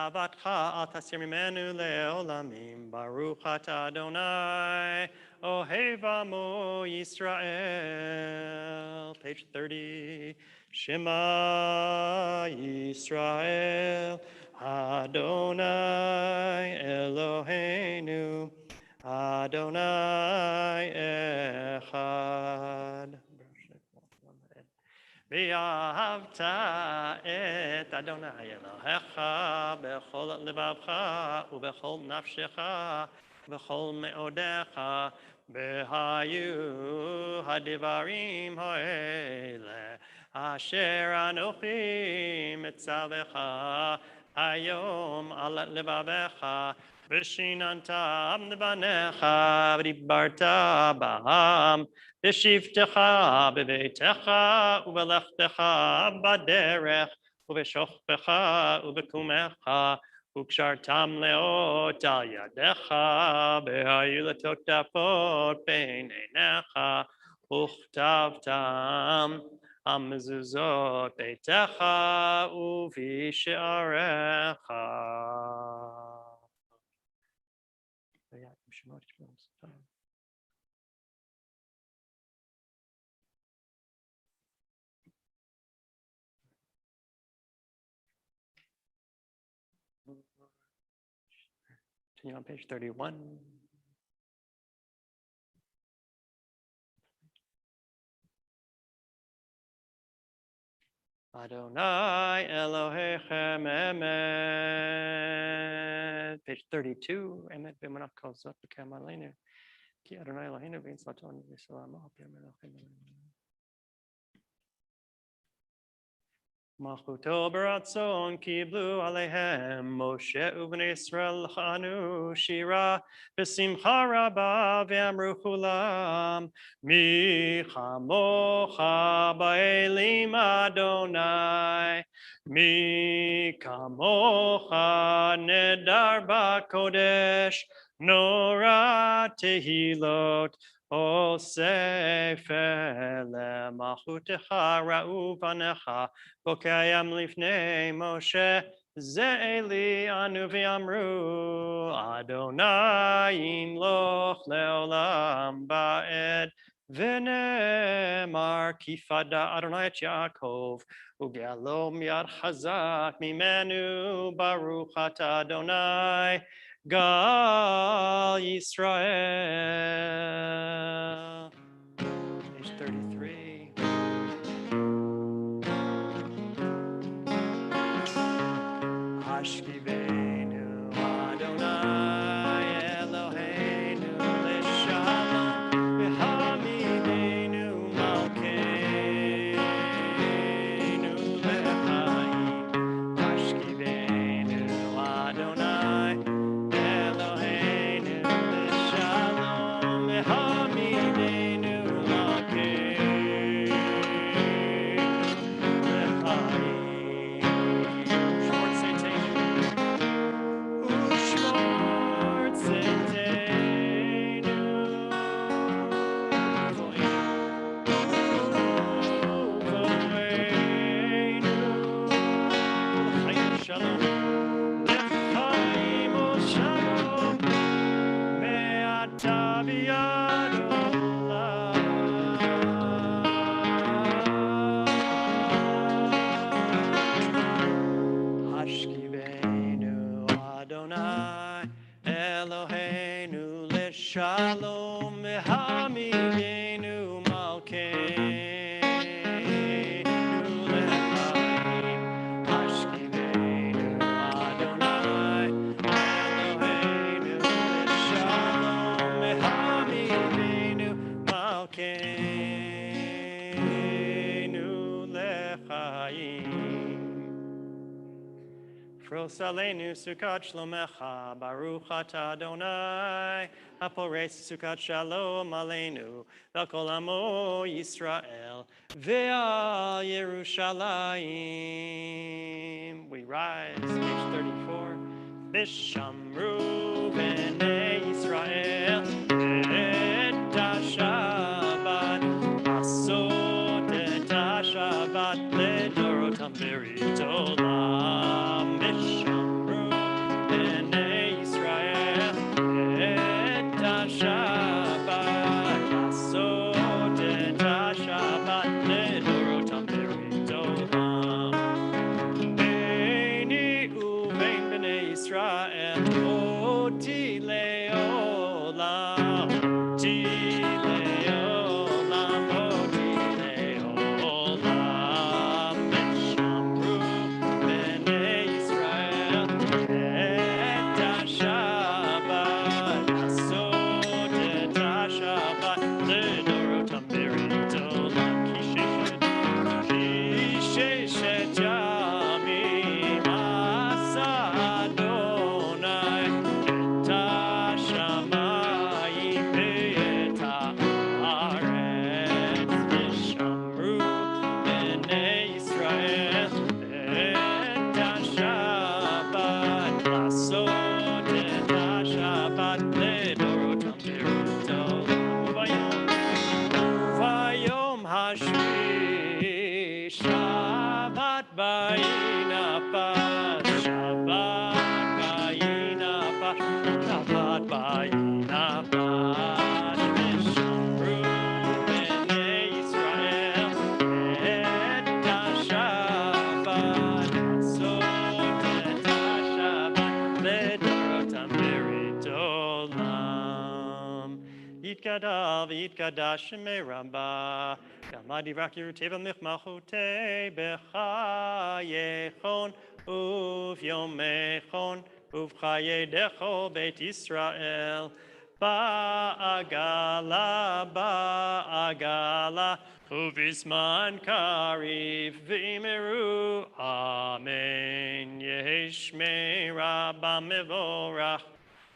ahavatcha al tasir mimenu leolamim. Baruch ata Adonai, ohev amo Yisrael. Page 30. Shema Yisrael, Adonai Eloheinu, Adonai Echad. V'ahavta et Adonai Elohecha b'chol lebavcha u'b'chol nafshecha v'chol me'odecha b'hayu hadivarim ha'ele asher anochi mitzavecha hayom al levavecha v'shinantam levanecha v'dibarta b'ham B'shivtecha b'veitecha u'belechtecha b'derech u'b'shochbecha u'b'kumecha u'kshartam leot al yadecha b'hayu letotafot b'neinecha u'chtavtam המזוזות ביתך ובשעריך. Continue on page 31. Adonai Elohechem Emet. Page 32. Emet b'monach kol zot b'kem aleinu. Ki Adonai Eloheinu v'in slaton v'salam ha'piyam Eloheinu. Malchuto baratzon kiblu alehem Moshe u'bnei Yisrael chanu shira b'simcha rabba v'amru chulam mi chamocha ba'elim Adonai mi kamocha nedar ba'kodesh nora tehilot O sefer lemalchutecha ra'u vanecha Bokayam lifnei Moshe Ze'eli anu v'amru Adonai imloch leolam ba'ed V'nemar kifada Adonai et Yaakov U'ge'alom yad chazak mimenu Baruch ata Adonai Gal Yisrael. Page 33. Hashkivenu Adonai Eloheinu L'shalom V'hamidenu Malkeinu L'chaim Hashkivenu Adonai Eloheinu L'shalom V'hamidenu Malkeinu L'chaim. Shalom mehamidenu malkeinu lechaim hashkivenu Adonai Eloheinu shalom mehamidenu malkeinu lechaim. Fros aleinu sukat shlomecha baruch ata Adonai Apores sukat shalom aleinu v'kol amo Yisrael ve'al Yerushalayim. We rise, page 34. V'shamru b'nei Yisrael et ha-Shabbat asot et ha-Shabbat ledorotam berit olam. V'shamru Yisrael, Oti leolam, Oti leolam, Oti leolam, Shamru b'nei Yisrael, et HaShabbat, asot et HaShabbat, לדורותם ברית עולם, כי ששת ימים עשה אדוני את השמיים ואת הארץ, ושמרו בני ישראל את השבת, לעשות את השבת לדורותם ברית עולם. וביום השביעי שבת וינפש, שבת וינפש, שבת וינפש, ושמרו בני ישראל את השבת, לעשות את השבת לדורותם ברית עולם. יתגדל ויתקדש שמי רבה, גמד יברך ירותי ומלכותי בחייכון וביומכון ובחיי דכל בית ישראל, בעגלה בעגלה ובזמן קריב ואמרו אמן. יהי שמי רבה מבורך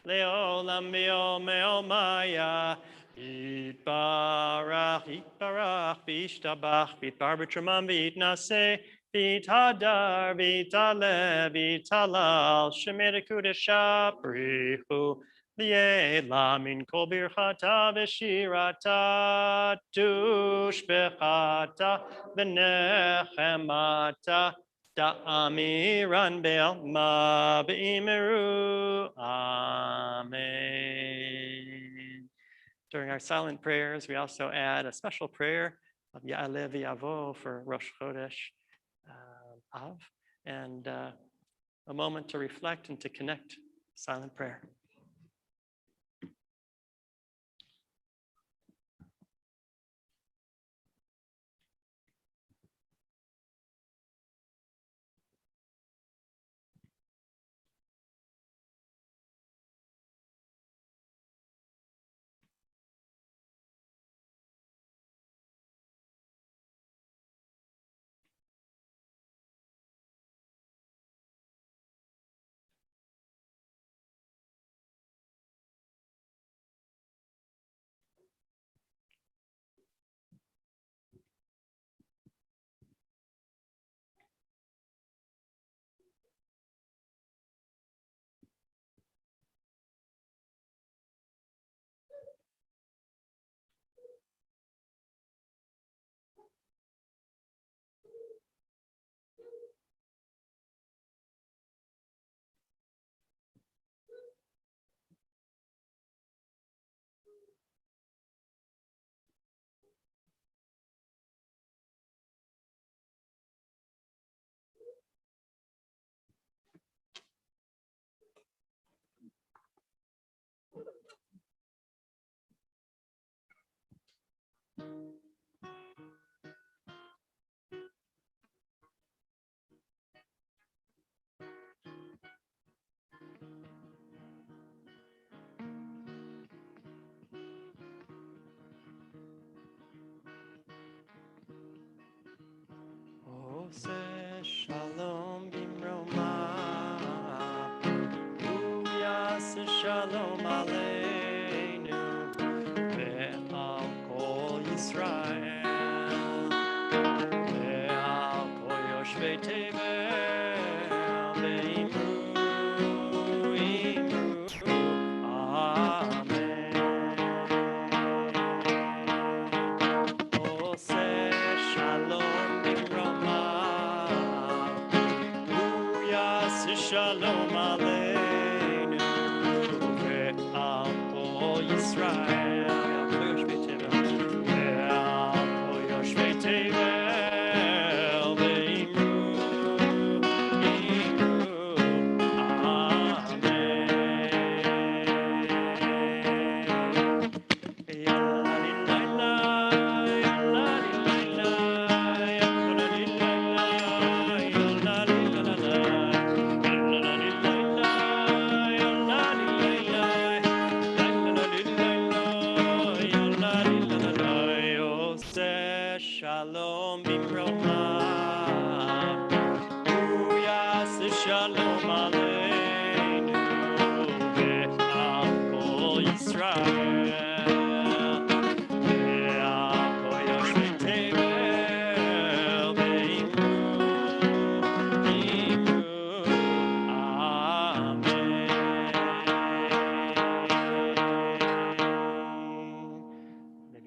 לעולם ויומי עולמיה, יתברך יתברך וישתבח, ויתבר בתרומם ויתנשא, ויתהדר ויתעלה ויתהלל, שמי לקודשה בריחו לעילא, מן כל ברכתה ושירתה תושבחתה ונחמתה, דאמירן בעלמא באמרו amen. During our silent prayers, we also add a special prayer of Ya'aleh v'Yavo for Rosh Chodesh Av, and a moment to reflect and to connect silent prayer. Ose shalom bimroma, uyase shalom aleinu, ve'al kol Yisrael, ve'al kol yoshvei tevel, ve'imru, amen. Ose shalom bimroma, Shalom aleinu ve'al kol Yisrael, ve'al kol yoshvei tevel, ve'imru, amen. Shalom Aleinu ve'al kol Yisrael ve'al kol yoshvei tevel ve'imru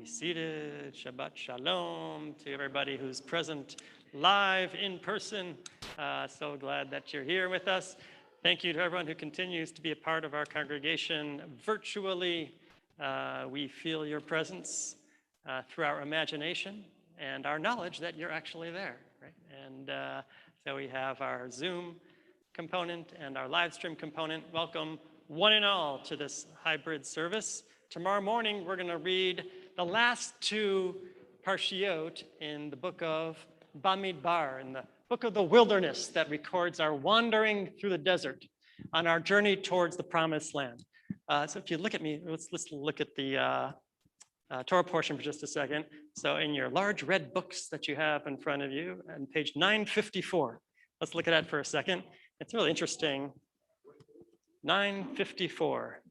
Seated. Shabbat Shalom to everybody who's present live in person. So glad that you're here with us. Thank you to everyone who continues to be a part of our congregation virtually. We feel your presence through our imagination and our knowledge that you're actually there. Right? And so we have our Zoom component and our live stream component. Welcome one and all to this hybrid service. Tomorrow morning, we're going to read the last two parshiot in the book of Bamidbar, in the book of the wilderness that records our wandering through the desert on our journey towards the promised land. So if you look at me, let's look at the Torah portion for just a second. So in your large red books that you have in front of you, on page 954, let's look at that for a second. It's really interesting. 954.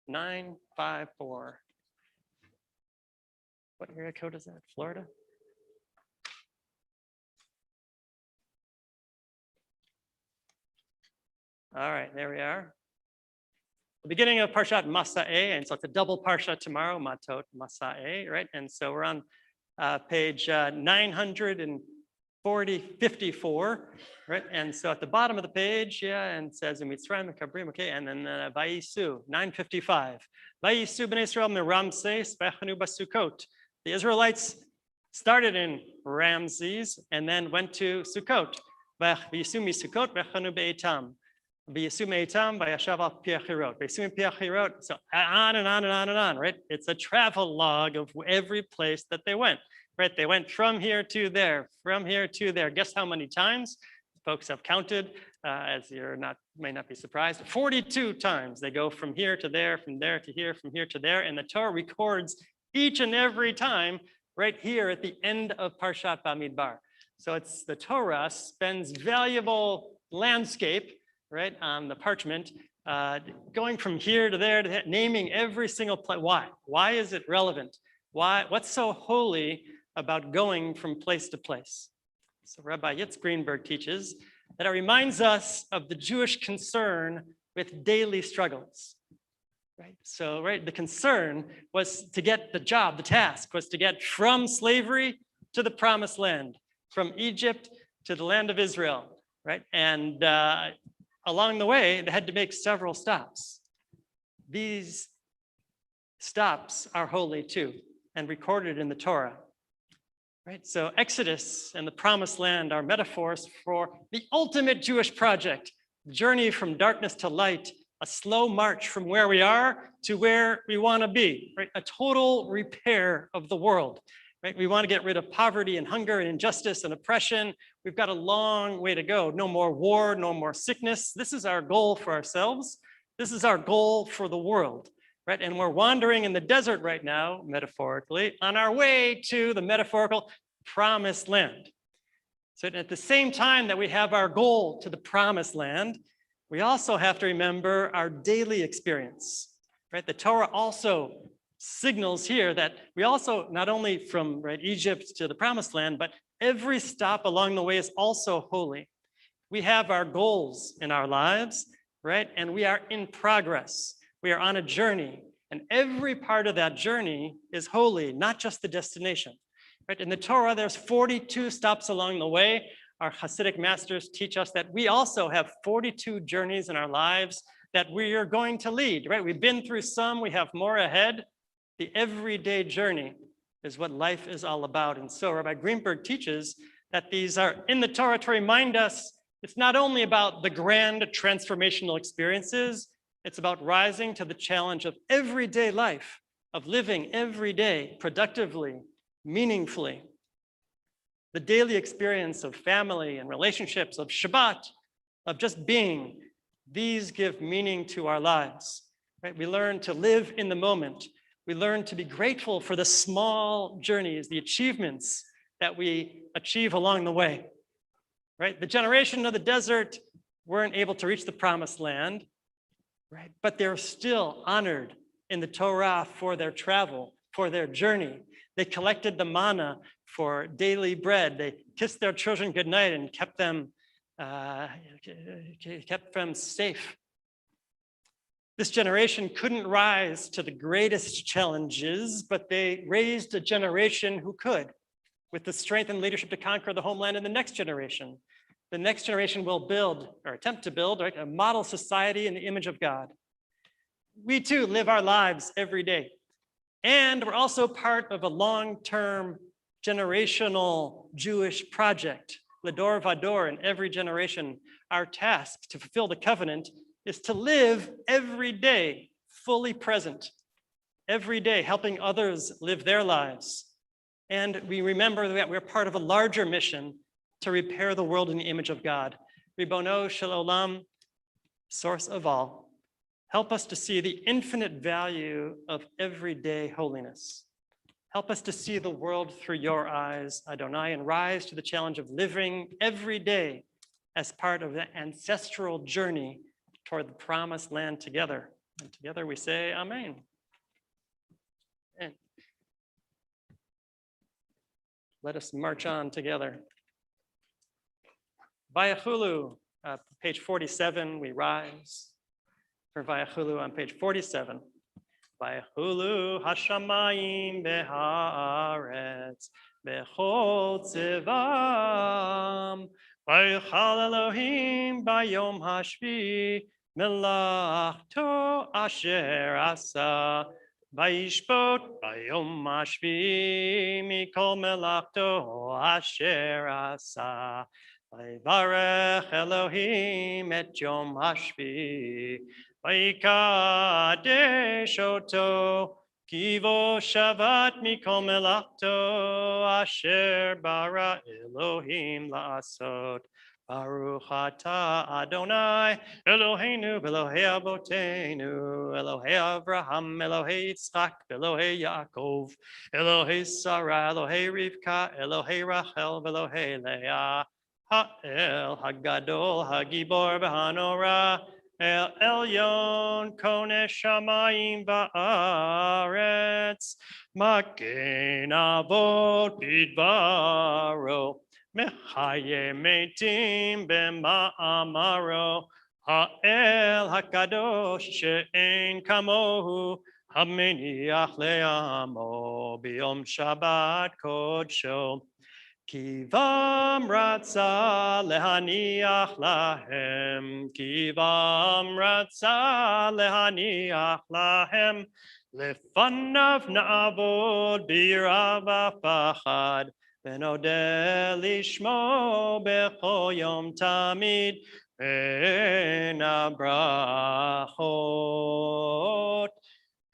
954. What area code is that? Florida? All right, there we are. The beginning of Parshat Masa'eh, and so it's a double Parsha tomorrow, Matot Masa'eh, right? And so we're on page 954, right? And so at the bottom of the page, and it says in Mitzrayim, Kabrim, okay, and then Vayisu, 955. Vayisu b'nei Yisrael miRamses v'echanu basukot. The Israelites started in Ramses and then went to Sukkot. Vayisu misukot v'echanu be'etam. Vayisu me'etam v'yashav al piachirot. Vayisu piachirot. So on and on and on and on, right? It's a travel log of every place that they went. Right, they went from here to there, from here to there. Guess how many times? Folks have counted, as you're may not be surprised. 42 times they go from here to there, from there to here, from here to there, and the Torah records each and every time right here at the end of Parshat Bamidbar. So it's the Torah spends valuable landscape, right, on the parchment, going from here to there, naming every single place. Why? Why is it relevant? Why? What's so holy about going from place to place? So Rabbi Yitz Greenberg teaches that it reminds us of the Jewish concern with daily struggles, right? So, right, the concern was to get the job, the task was to get from slavery to the promised land, from Egypt to the land of Israel, right? And along the way, they had to make several stops. These stops are holy too and recorded in the Torah. Right, so Exodus and the Promised Land are metaphors for the ultimate Jewish project, journey from darkness to light, a slow march from where we are to where we want to be, right? A total repair of the world, right? We want to get rid of poverty and hunger and injustice and oppression. We've got a long way to go. No more war, no more sickness. This is our goal for ourselves. This is our goal for the world. Right? And we're wandering in the desert right now, metaphorically, on our way to the metaphorical promised land. So at the same time that we have our goal to the promised land, we also have to remember our daily experience. Right? The Torah also signals here that we also, not only from Egypt to the promised land, but every stop along the way is also holy. We have our goals in our lives, right? And we are in progress. We are on a journey, and every part of that journey is holy, not just the destination. Right? In the Torah, there's 42 stops along the way. Our Hasidic masters teach us that we also have 42 journeys in our lives that we are going to lead. Right? We've been through some, we have more ahead. The everyday journey is what life is all about. And so Rabbi Greenberg teaches that these are in the Torah to remind us it's not only about the grand transformational experiences, it's about rising to the challenge of everyday life, of living every day productively, meaningfully. The daily experience of family and relationships, of Shabbat, of just being, these give meaning to our lives. Right? We learn to live in the moment. We learn to be grateful for the small journeys, the achievements that we achieve along the way. right? The generation of the desert weren't able to reach the promised land, right? But they're still honored in the Torah for their travel, for their journey. They collected the manna for daily bread. They kissed their children goodnight and kept them safe. This generation couldn't rise to the greatest challenges, but they raised a generation who could, with the strength and leadership to conquer the homeland in the next generation. The next generation will build, or attempt to build, right, a model society in the image of God. We too live our lives every day. And we're also part of a long-term generational Jewish project, Lador Vador, in every generation. Our task to fulfill the covenant is to live every day fully present, every day helping others live their lives. And we remember that we're part of a larger mission to repair the world in the image of God. Ribono Shel Olam, source of all, help us to see the infinite value of everyday holiness. Help us to see the world through your eyes, Adonai, and rise to the challenge of living every day as part of the ancestral journey toward the promised land together. And together we say, Amen. And let us march on together. Vayachulu, page 47, we rise. For Vayachulu on page 47. Vayachulu hashamayim beharetz bechol tzivam vaychal Elohim bayom hashvi melachto asher asa vayishpot bayom hashvi mikol melachto asher asa vayvarech Elohim et yom hashvi Vayikadesh oto kivo shavat mikol melachto asher bara Elohim la'asot. Baruch atah Adonai Eloheinu v'Elohei avoteinu Elohei Avraham Elohei Yitzchak Elohei Yaakov Elohei Sarah Elohei Rivka Elohei Rachel v'Elohei Leah Ha'el Hagadol Hagibor v'Hanora El Elyon Kone Shamayim Va'aretz Magen Avot Bidvaro Mechaye Metim B'Ma'amaro Ha'el HaKadosh She'en Kamohu Hameniach Le'amo B'Yom Shabbat Kodsho Kivam ratza lehaniach lahem, kivam ratza lehaniach lahem, lefanav na'avod b'yirav v'pachad, v'nodeh lishmo b'chol yom tamid, ben habrachot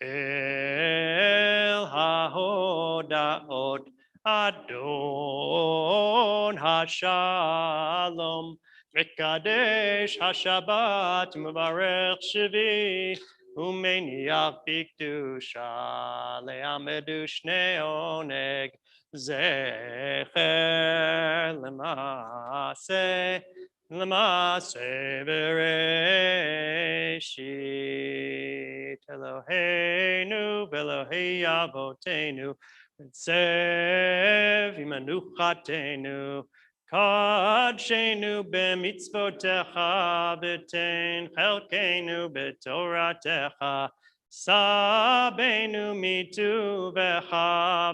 el hahodaot. Adon HaShalom, Mekadesh HaShabbat, Mevarech Shvi, Umeniach Bikdusha, Le'amedu Shnei Oneg, Zecher L'Maaseh, L'Maaseh Bereshit, Eloheinu v'Elohei Avotenu, Tzev imanuchatenu, kadshenu b'mitzvotecha, v'ten chelkenu b'toratecha, sabenu mituvecha,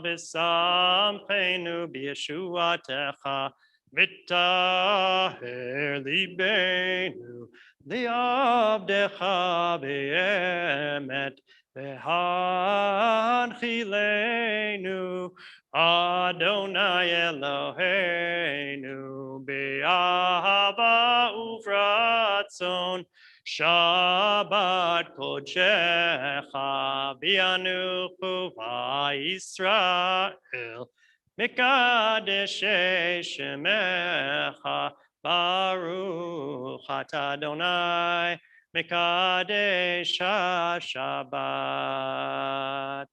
v'samchenu b'yeshuatecha, v'taher libenu, li'avdecha v'emet, V'hanchilenu Adonai Eloheinu Be'ahava uvratzon Shabbat kodshecha V'yanuchu v'Yisrael Mikadeshei shemecha Baruch atah Adonai Mekadesh HaShabbat.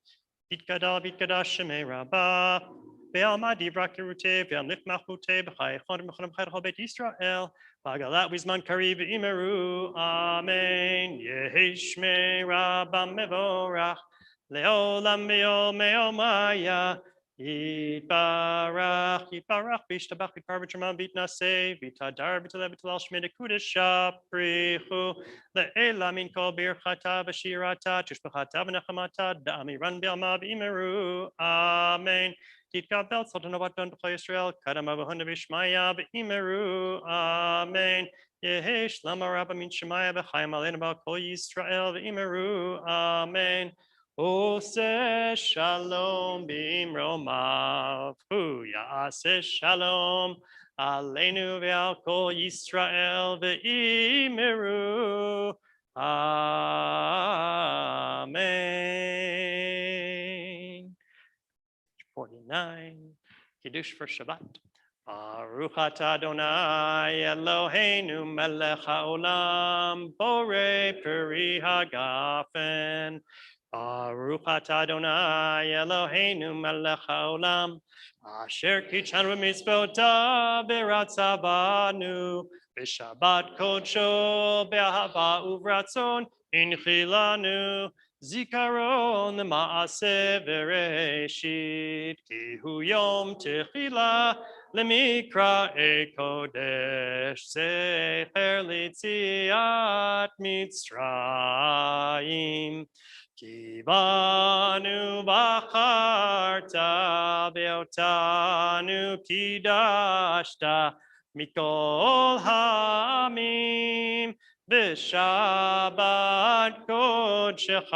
Bitkada Shemei Rabbah. Be'alma divra kirute, be'amlich machute, b'chaychon b'chonam chaychol bet Yisrael, b'agalat v'zman kariv imeru, amen. Yehishme Rabbam mevorach, leolam me'ol me'ol maya, Yitbarach, Yitbarach, Bishtabach, Yitbar b'Shaman b'Tnaseh, B'Tadar b'Taleh b'Talal Shmei Kudesh Shaprichu, Le'ela min kol birchata v'shirata, Tishbachata v'nechamata, Da'amiran b'Alma b'imeru, Amen. Titkabel Sultanovat Don B'Chol Yisrael, Kadama v'Honda v'Shmaya b'imeru, Amen. Yehesh Lama Rabba min Shemaya v'Chayim Aleinu B'Kol Yisrael b'imeru, Amen. Ose shalom bimromav, hu ya'aseh shalom aleinu ve'al kol Yisrael ve'imiru. Amen. 49, Kiddush for Shabbat. Baruch atah Adonai Eloheinu melech haolam, borei peri hagafen. Baruch atah Adonai Eloheinu melech haolam, asher kichanu b'mitzvotav v'ratza banu, b'shabbat kodsho b'ahava uvratzon inchilanu, zikaron ma'aseh v'reshit, ki hu yom techila למקרא קודש, זכר ליציאת מצרים. כי בנו בחרת ואותנו קידשת מכל העמים, בשבת קודשך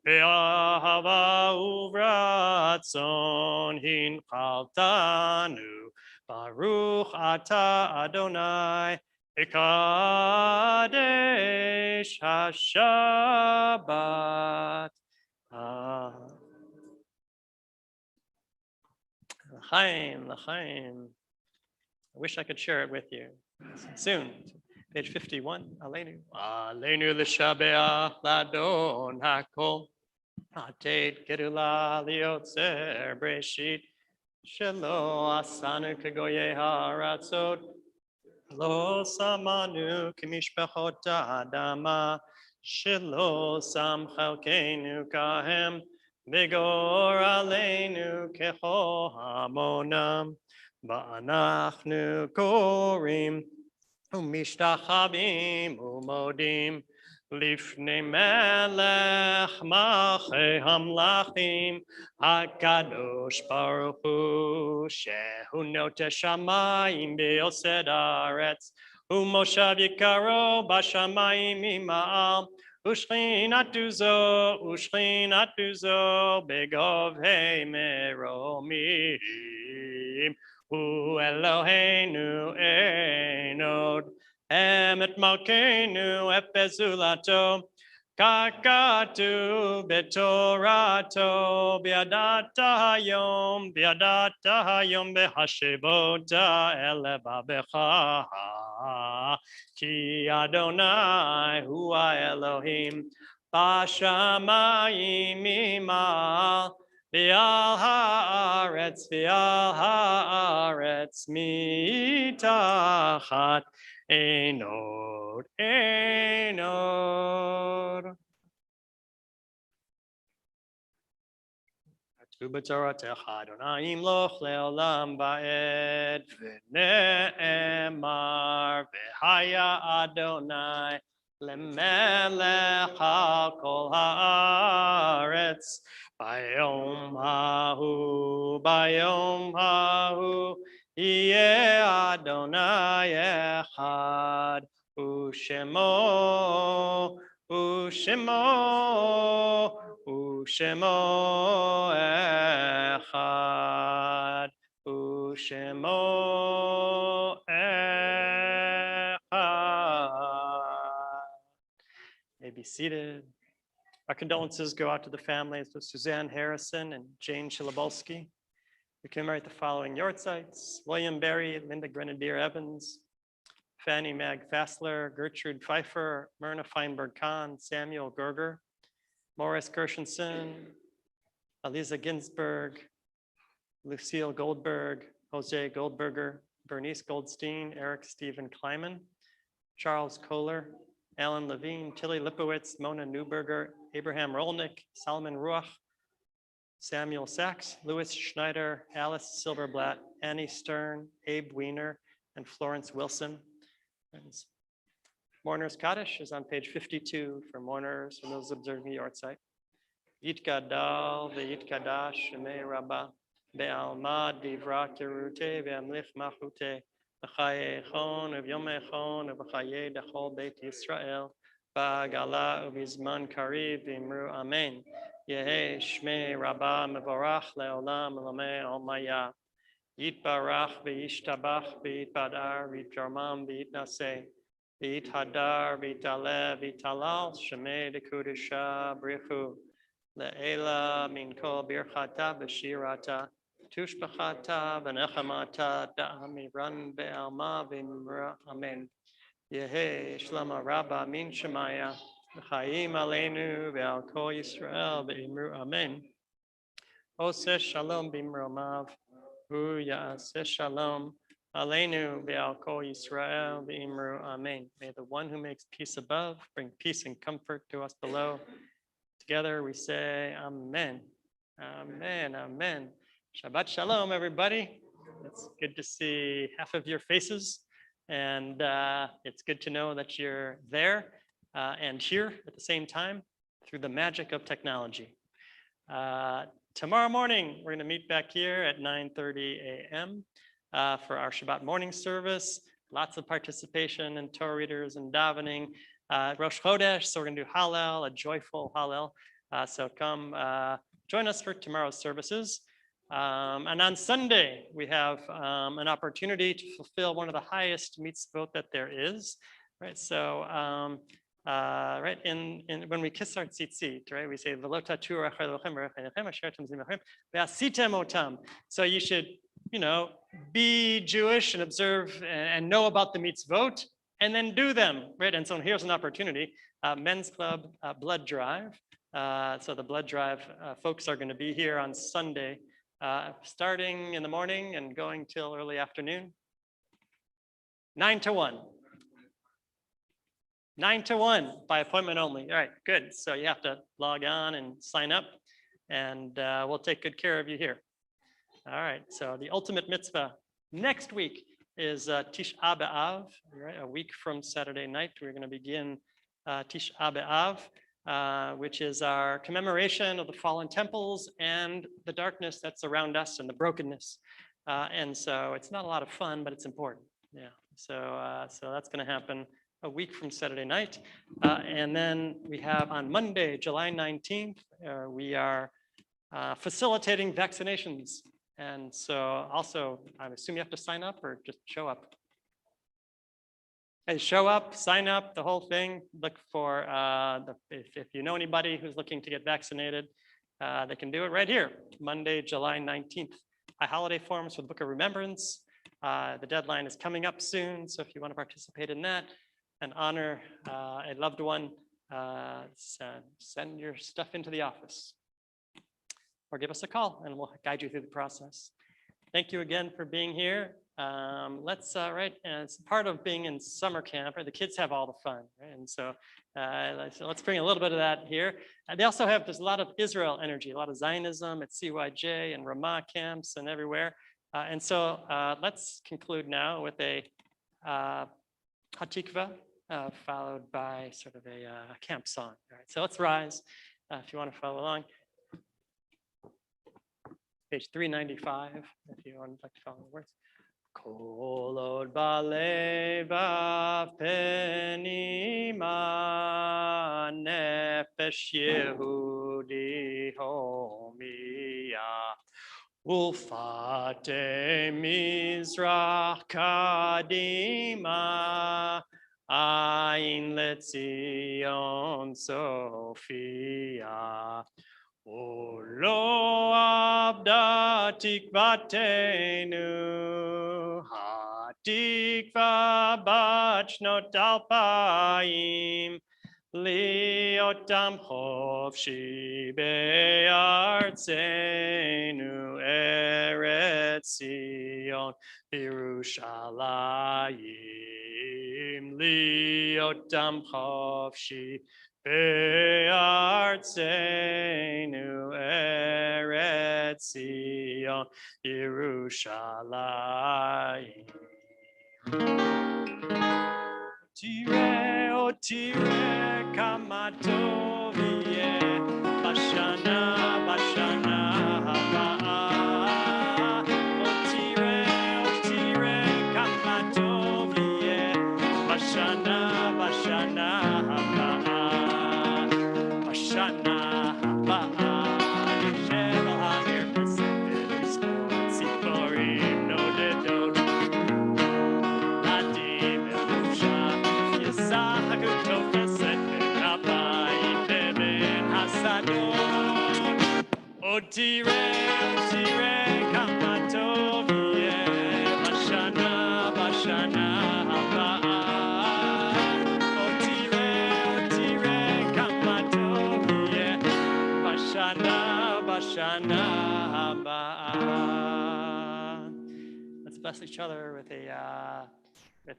באהבה וברצון הנחלתנו. Baruch atah Adonai, Ekadesh HaShabbat. L'chaim, l'chaim. I wish I could share it with you soon. Page 51, Aleinu. Aleinu l'shabeach l'Adon HaKol, Atet Gedula liotzer breshit, Shelo asanu kegoye haratzot, lo samanu kemishpachot ha'adama, shelo sam chalkeinu kahem, vigor aleinu kecho hamonam, ba'anachnu korim, umishtachabim umodim, לפני מלך מלכי המלכים, הקדוש ברוך הוא, שהוא נוטה שמיים ויוסד הארץ, ומושב יקרו בשמיים ממעל, ושכינתו זו בגובהי מרומים, הוא אלוהינו אין עוד. Emet malkeinu efezulato, kakatu betorato, biadata hayom behashivota elevabecha, ki Adonai hua Elohim, bashamayim imal, V'al haaretz mitachat Einod. Katu b'toratecha Adonai imloch le'olam ba'ed, v'ne'emar v'haya Adonai lemelech al kol haaretz. Bayom hahu, Yeh Adonai echad, u'shemo echad, u'shemo echad. May be seated. Our condolences go out to the families of Suzanne Harrison and Jane Shilabolsky. We commemorate the following Yortzites: William Berry, Linda Grenadier Evans, Fanny Mag Fassler, Gertrude Pfeiffer, Myrna Feinberg Kahn, Samuel Gerger, Morris Kirshenson, Aliza Ginsberg, Lucille Goldberg, Jose Goldberger, Bernice Goldstein, Eric Stephen Kleiman, Charles Kohler, Alan Levine, Tilly Lipowitz, Mona Newberger, Abraham Rolnick, Salman Ruach, Samuel Sachs, Louis Schneider, Alice Silverblatt, Annie Stern, Abe Wiener, and Florence Wilson. Mourner's Kaddish is on page 52 for mourners and those observing the Yortzeit. Yitgadal ve'yitkadash shemei rabbah be'almad v'ivra kirute ve'amlich machute v'chaye echon v'yom echon v'chaye dechol beit Yisrael ba'gala u'bizman kariv v'imru amen. Yehe shmei rabbah mevorach le'olam l'mei olmaya. Yitbarach ve'yishtabach ve'yitbadar ve'yitjarmam ve'yitnaseh. V'it hadar, v'it alev, v'it halal, shemei dekudisha brichu, le'ela min kol birchata v'shirata, tushbachata v'nechamata, da'amiran be'alma v'imra, amen. Yehe shlama rabba min shemaya, v'chayim aleinu ve'al kol Yisrael v'imru, amen. Oseh shalom b'imromav, hu ya'aseh shalom. Aleinu ve'al kol Yisrael v'imru amen. May the one who makes peace above bring peace and comfort to us below. Together we say amen. Amen, amen. Shabbat shalom, everybody. It's good to see half of your faces. And it's good to know that you're there and here at the same time through the magic of technology. Tomorrow morning, we're going to meet back here at 9:30 a.m. For our Shabbat morning service. Lots of participation and Torah readers and davening. Rosh Chodesh, so we're going to do Hallel, a joyful Hallel. So come join us for tomorrow's services. And on Sunday, we have an opportunity to fulfill one of the highest mitzvot that there is. Right, so right when we kiss our tzitzit, right, we say so you should, be Jewish and observe and know about the mitzvot and then do them, right? And so here's an opportunity, men's club blood drive. So the blood drive folks are going to be here on Sunday, starting in the morning and going till early afternoon. 9 to 1. 9 to 1 by appointment only. All right, good. So you have to log on and sign up, and we'll take good care of you here. All right, so the ultimate mitzvah next week is Tisha B'Av, right? A week from Saturday night. We're going to begin Tisha B'Av, which is our commemoration of the fallen temples and the darkness that's around us and the brokenness. And so it's not a lot of fun, but it's important. Yeah, so that's going to happen a week from Saturday night. And then we have on Monday, July 19th, we are facilitating vaccinations. And so also, I assume you have to sign up or just show up? And show up, sign up, the whole thing. Look for, if you know anybody who's looking to get vaccinated, they can do it right here, Monday, July 19th. Holiday forms for the Book of Remembrance. The deadline is coming up soon, so if you want to participate in that and honor a loved one, send your stuff into the office. Or give us a call and we'll guide you through the process. Thank you again for being here. Let's, right, and it's part of being in summer camp, right? The kids have all the fun, right? And so let's bring a little bit of that here. They also have, there's a lot of Israel energy, a lot of Zionism at CYJ and Ramah camps and everywhere. And so let's conclude now with a Hatikva, followed by sort of a camp song. All right, so let's rise if you want to follow along. Page 395, if you would like to follow the words. Kol od balevav penima nefesh Yehudi homiya ulfate mizrach kadima ayin letzion Sophia. O lo abda tikvatenu, ha-tikva bat shnot alpayim, liot otam chofshi be'artzenu Eretz Zion Yerushalayim liotam chofshi be'artzenu Eretz Zion Yerushalayim. Tire, o tire, kama tov yeh, bashana, bashana haba'ah. O tire, kama tov yeh, bashana, bashana haba'ah. Bashana haba'ah. Nishel ha'ner pesifit, lispor tziporim, nodedot. Otire, kama tov yeh, bashana, bashana haba'ah. Otire, kama tov yeh, bashana, bashana haba'ah. Let's bless each other with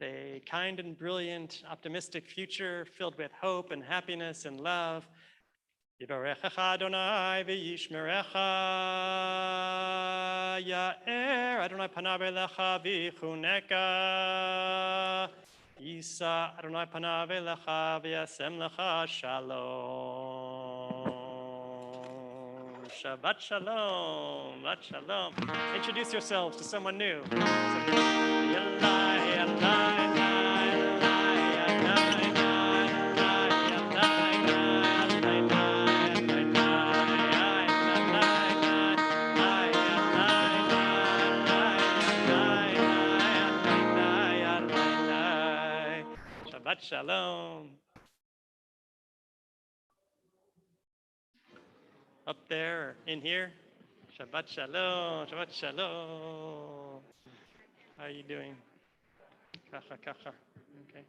a kind and brilliant, optimistic future filled with hope and happiness and love. Yivarechecha Adonai v'yishmerecha, Ya'er Adonai panav elecha v'chuneka, Yisa Adonai panav elecha v'yasem lecha shalom. Shabbat shalom, Shabbat shalom. Introduce yourselves to someone new. Shabbat shalom. Up there or in here? Shabbat shalom, Shabbat shalom. How are you doing? Kacha, kacha. Okay.